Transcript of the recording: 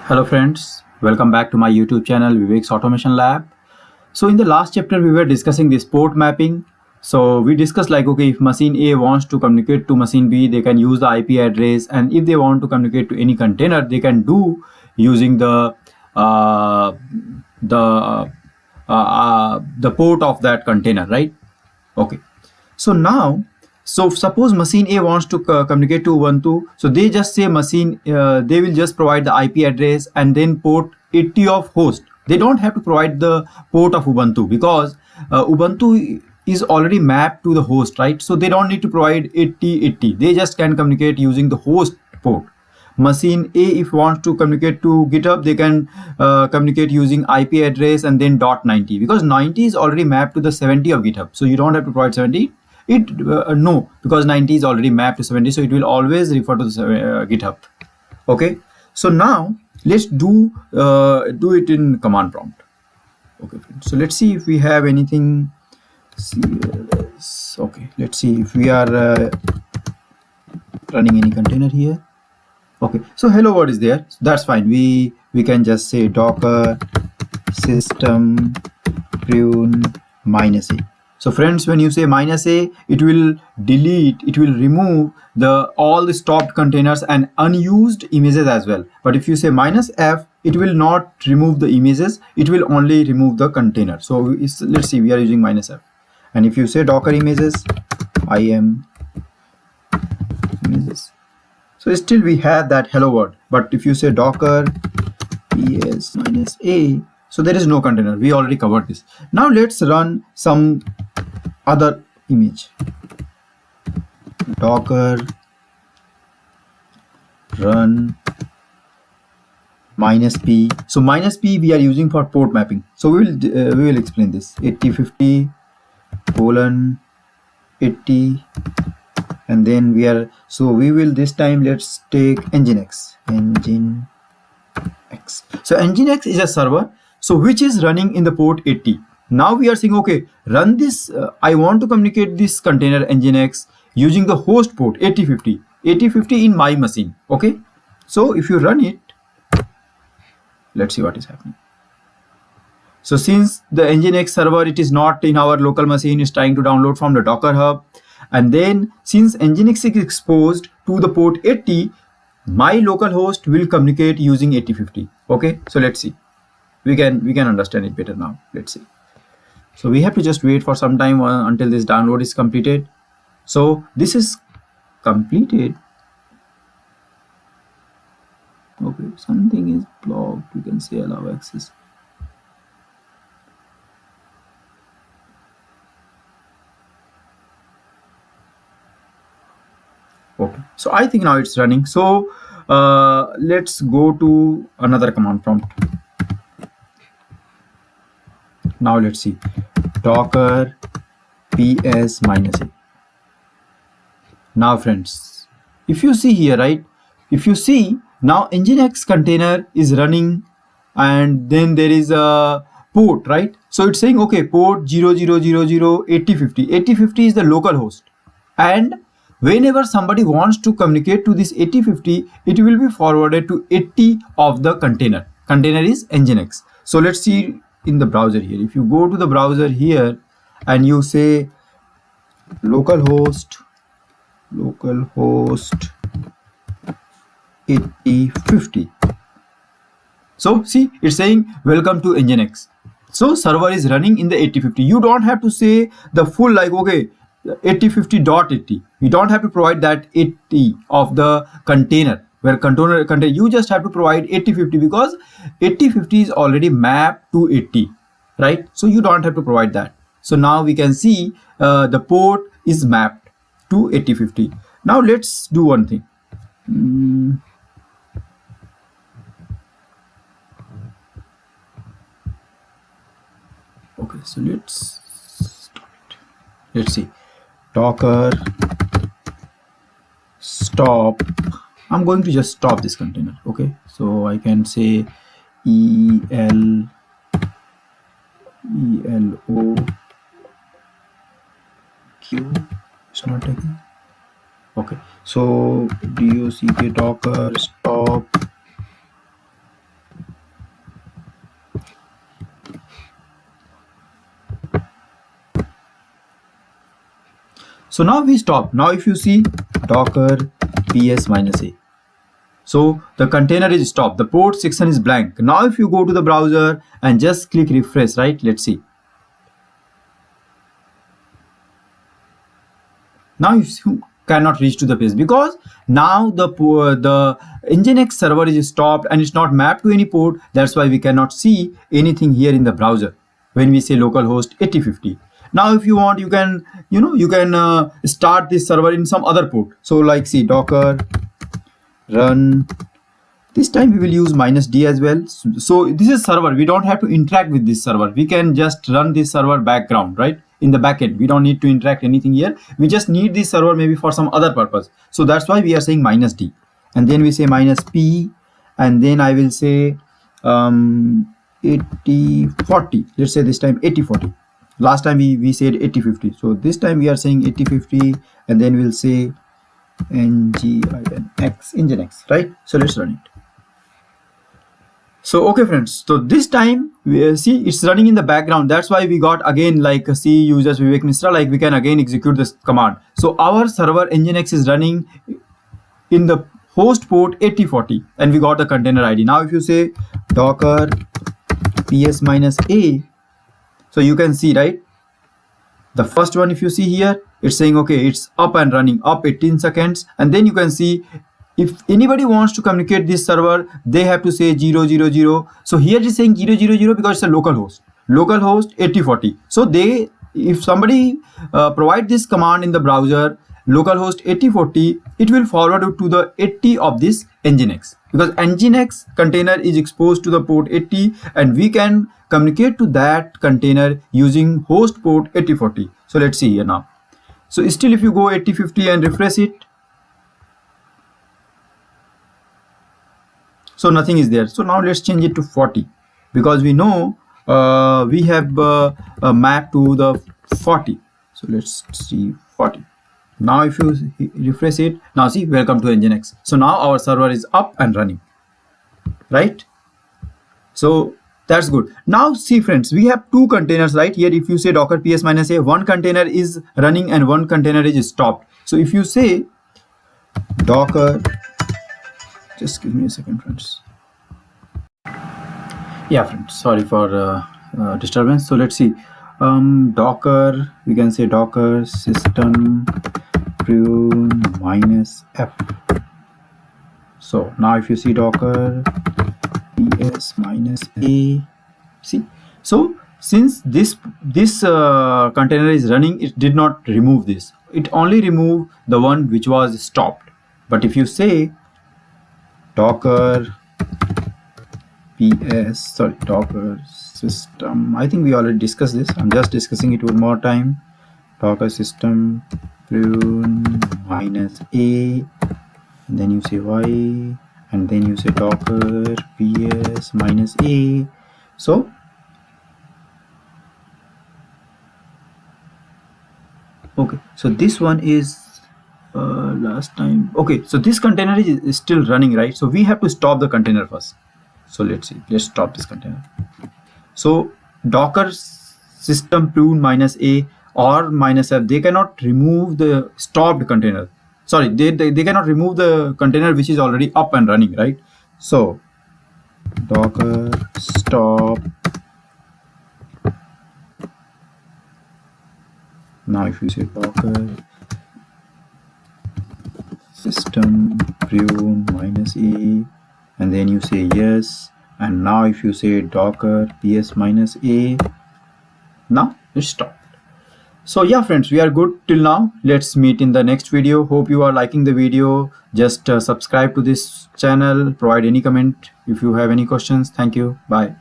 Hello friends, welcome back to my YouTube channel Vivek's Automation Lab. So in the last chapter we were discussing this port mapping. So we discussed like okay, if machine A wants to communicate to machine B, they can use the IP address, and if they want to communicate to any container, they can do using uh, the the port of that container, right? Okay. So now, so suppose machine A wants to communicate to Ubuntu. So they just say they will just provide the IP address and then port 80 of host. They don't have to provide the port of Ubuntu because Ubuntu is already mapped to the host, right? So they don't need to provide 8080. They just can communicate using the host port. Machine A, if wants to communicate to GitHub, they can communicate using IP address and then .90 because 90 is already mapped to the 70 of GitHub. So you don't have to provide 70. No, because 90 is already mapped to 70, so it will always refer to the GitHub. Okay, so now let's do it in command prompt. Okay, so let's see if we have anything. Okay, let's see if we are running any container here. Okay, so hello world is there. So that's fine. We can just say docker system prune -a. So friends, when you say -a, it will delete, it will remove all the stopped containers and unused images as well. But if you say -f, it will not remove the images, it will only remove the container. So let's see, we are using -f. And if you say docker images, im images. So still we have that hello world. But if you say docker ps -a, so there is no container. We already covered this. Now let's run some other image. Docker run -p. So -p we are using for port mapping. So we will explain this. 8050 colon 80, and then we will this time let's take Nginx. So Nginx is a server, so which is running in the port 80. Now we are saying okay, run this. I want to communicate this container Nginx using the host port 8050 in my machine. Okay, so if you run it, let's see what is happening. So since the Nginx server, it is not in our local machine, is trying to download from the Docker Hub, and then since Nginx is exposed to the port 80, my local host will communicate using 8050. Okay, so let's see. We can understand it better now. Let's see. So we have to just wait for some time until this download is completed. So this is completed. Okay, something is blocked. We can say allow access. Okay, so I think now it's running. So let's go to another command prompt. Now let's see, docker ps -a. Now friends, if you see here, right, if you see now Nginx container is running, and then there is a port, right? So it's saying okay, port 0000 8050. 8050 is the local host, and whenever somebody wants to communicate to this 8050, it will be forwarded to 80 of the container. Container is Nginx. So let's see in the browser here. If you go to the browser here and you say localhost 8050. So see, it's saying welcome to Nginx. So server is running in the 8050. You don't have to say the full like okay 8050.80. You don't have to provide that 80 of the container where container. You just have to provide 8050 because 8050 is already mapped to 80, right? So you don't have to provide that. So now we can see the port is mapped to 8050. Now let's do one thing. Okay, so let's see, docker stop. I'm going to just stop this container. Okay, so I can say ELO Q. It's not taking. Okay, so dock docker stop So now we stop. Now if you see docker ps minus a, so the container is stopped, the port section is blank. Now if you go to the browser and just click refresh, right, let's see. Now you cannot reach to the page because now the Nginx server is stopped and it's not mapped to any port. That's why we cannot see anything here in the browser when we say localhost 8050. Now if you want, you can start this server in some other port. So like see docker run, this time we will use -d as well. So this is server, we don't have to interact with this server, we can just run this server background, right, in the backend. We don't need to interact anything here, we just need this server maybe for some other purpose. So that's why we are saying -d, and then we say -p, and then I will say 8040. Let's say this time 8040. Last time we said 8050, so this time we are saying 8050, and then we'll say Nginx, right? So let's run it. So okay friends, so this time we see it's running in the background. That's why we got again like C users Vivek Misra, like we can again execute this command. So our server Nginx is running in the host port 8040, and we got the container ID. Now if you say docker ps minus a, so you can see, right, the first one, if you see here, it's saying okay, it's up and running, up 18 seconds, and then you can see if anybody wants to communicate this server, they have to say 000. So here it is saying 000 because it's a localhost 8040. So if somebody provide this command in the browser localhost 8040, it will forward it to the 80 of this Nginx, because Nginx container is exposed to the port 80, and we can communicate to that container using host port 8040. So let's see here now. So still if you go 8050 and refresh it, so nothing is there. So now let's change it to 40, because we know we have a map to the 40. So let's see 40. Now if you refresh it, now see, welcome to Nginx. So now our server is up and running, right? So that's good. Now see friends, we have two containers right here. If you say docker ps minus a, one container is running and one container is stopped. So if you say docker, just give me a second friends. Yeah friends, sorry for disturbance. So let's see, docker, we can say docker system prune minus f. So now if you see docker ps minus a, see, so since this container is running, it did not remove this, it only removed the one which was stopped. But if you say docker docker system, I think we already discussed this, I'm just discussing it one more time, docker system prune minus a, and then you say y, and then you say docker ps minus a. So okay, so this one is last time, okay, so this container is still running, right? So we have to stop the container first. So let's see, let's stop this container. So docker system prune minus a or minus f, they cannot remove the stopped container. Sorry, they cannot remove the container which is already up and running, right? So docker stop. Now if you say docker system prune minus a, and then you say yes, and now if you say docker ps minus a, now it's stopped. So yeah friends, we are good till now. Let's meet in the next video. Hope you are liking the video. Just subscribe to this channel, provide any comment if you have any questions. Thank you, bye.